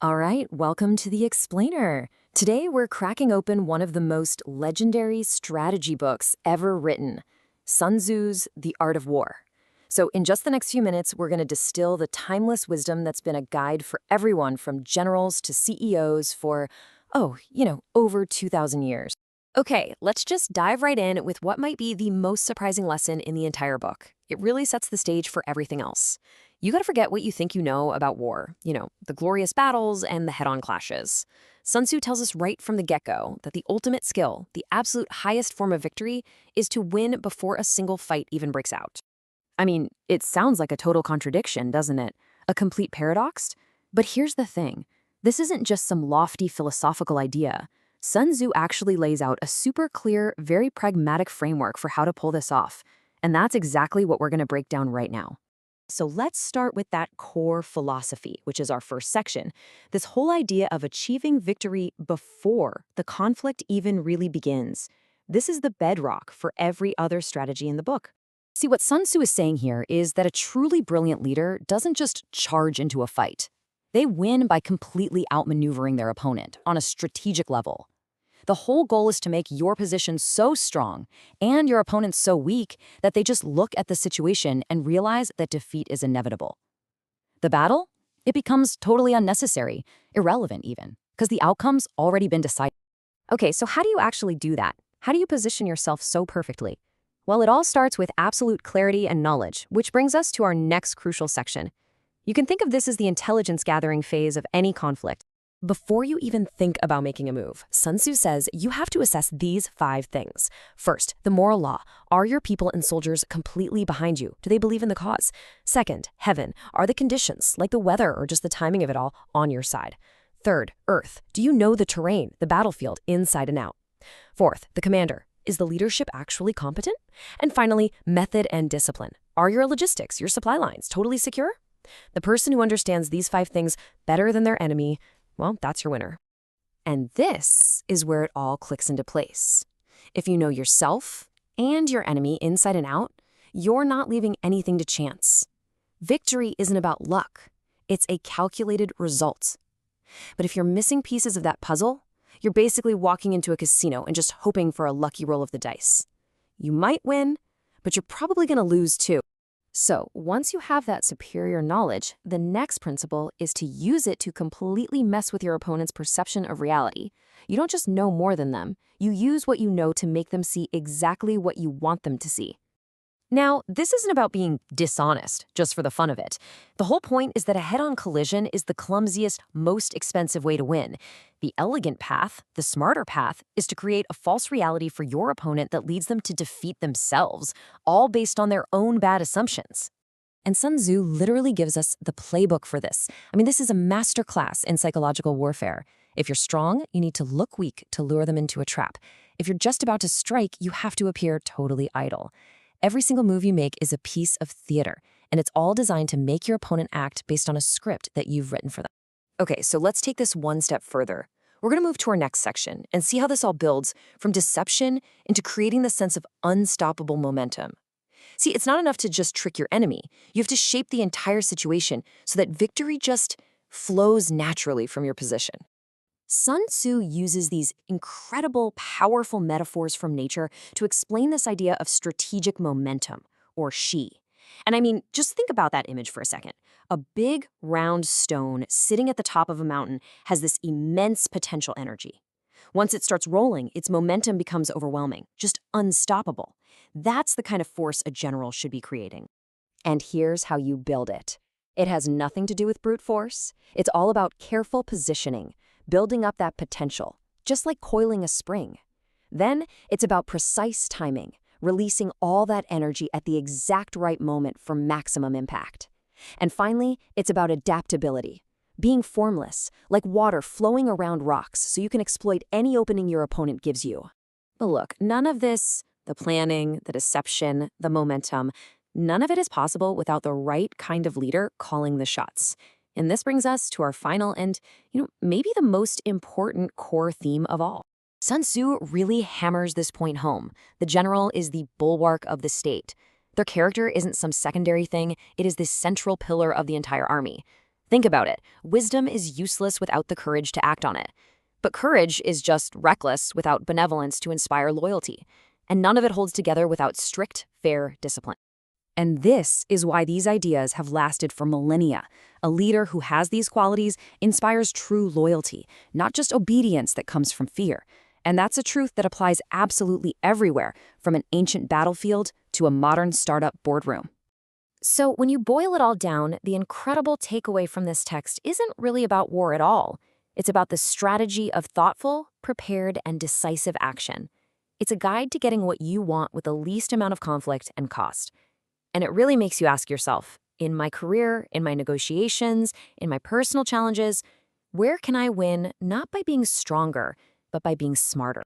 All right, welcome to The Explainer. Today we're cracking open one of the most legendary strategy books ever written, Sun Tzu's The Art of War. So, in just the next few minutes, we're going to distill the timeless wisdom that's been a guide for everyone from generals to CEOs for, over 2,000 years. Okay, let's just dive right in with what might be the most surprising lesson in the entire book. It really sets the stage for everything else. You gotta forget what you think you know about war, the glorious battles and the head on clashes. Sun Tzu tells us right from the get go that the ultimate skill, the absolute highest form of victory, is to win before a single fight even breaks out. I mean, it sounds like a total contradiction, doesn't it? A complete paradox? But here's the thing, this isn't just some lofty philosophical idea. Sun Tzu actually lays out a super clear, very pragmatic framework for how to pull this off. And that's exactly what we're going to break down right now. So let's start with that core philosophy, which is our first section. This whole idea of achieving victory before the conflict even really begins. This is the bedrock for every other strategy in the book. See, what Sun Tzu is saying here is that a truly brilliant leader doesn't just charge into a fight. They win by completely outmaneuvering their opponent on a strategic level. The whole goal is to make your position so strong and your opponent so weak that they just look at the situation and realize that defeat is inevitable. The battle? It becomes totally unnecessary, irrelevant even, because the outcome's already been decided. Okay, so how do you actually do that? How do you position yourself so perfectly? Well, it all starts with absolute clarity and knowledge, which brings us to our next crucial section. You can think of this as the intelligence gathering phase of any conflict. Before you even think about making a move, Sun Tzu says you have to assess these 5 things. First, the moral law. Are your people and soldiers completely behind you? Do they believe in the cause? Second, heaven. Are the conditions, like the weather or just the timing of it all, on your side? Third, earth. Do you know the terrain, the battlefield, inside and out? Fourth, the commander. Is the leadership actually competent? And finally, method and discipline. Are your logistics, your supply lines, totally secure? The person who understands these 5 things better than their enemy, well, that's your winner. And this is where it all clicks into place. If you know yourself and your enemy inside and out, you're not leaving anything to chance. Victory isn't about luck. It's a calculated result. But if you're missing pieces of that puzzle, you're basically walking into a casino and just hoping for a lucky roll of the dice. You might win, but you're probably going to lose too. So, once you have that superior knowledge, the next principle is to use it to completely mess with your opponent's perception of reality. You don't just know more than them, you use what you know to make them see exactly what you want them to see. Now, this isn't about being dishonest, just for the fun of it. The whole point is that a head-on collision is the clumsiest, most expensive way to win. The elegant path, the smarter path, is to create a false reality for your opponent that leads them to defeat themselves, all based on their own bad assumptions. And Sun Tzu literally gives us the playbook for this. I mean, this is a masterclass in psychological warfare. If you're strong, you need to look weak to lure them into a trap. If you're just about to strike, you have to appear totally idle. Every single move you make is a piece of theater, and it's all designed to make your opponent act based on a script that you've written for them. Okay, so let's take this one step further. We're going to move to our next section and see how this all builds from deception into creating the sense of unstoppable momentum. See, it's not enough to just trick your enemy. You have to shape the entire situation so that victory just flows naturally from your position. Sun Tzu uses these incredible, powerful metaphors from nature to explain this idea of strategic momentum, or Shi. And I mean, just think about that image for a second. A big, round stone sitting at the top of a mountain has this immense potential energy. Once it starts rolling, its momentum becomes overwhelming, just unstoppable. That's the kind of force a general should be creating. And here's how you build it. It has nothing to do with brute force. It's all about careful positioning, building up that potential, just like coiling a spring. Then it's about precise timing, releasing all that energy at the exact right moment for maximum impact. And finally, it's about adaptability, being formless, like water flowing around rocks so you can exploit any opening your opponent gives you. But look, none of this, the planning, the deception, the momentum, none of it is possible without the right kind of leader calling the shots. And this brings us to our final and, maybe the most important core theme of all. Sun Tzu really hammers this point home. The general is the bulwark of the state. Their character isn't some secondary thing, it is the central pillar of the entire army. Think about it. Wisdom is useless without the courage to act on it. But courage is just reckless without benevolence to inspire loyalty. And none of it holds together without strict, fair discipline. And this is why these ideas have lasted for millennia. A leader who has these qualities inspires true loyalty, not just obedience that comes from fear. And that's a truth that applies absolutely everywhere, from an ancient battlefield to a modern startup boardroom. So, when you boil it all down, the incredible takeaway from this text isn't really about war at all. It's about the strategy of thoughtful, prepared, and decisive action. It's a guide to getting what you want with the least amount of conflict and cost. And it really makes you ask yourself, in my career, in my negotiations, in my personal challenges, where can I win not by being stronger, but by being smarter?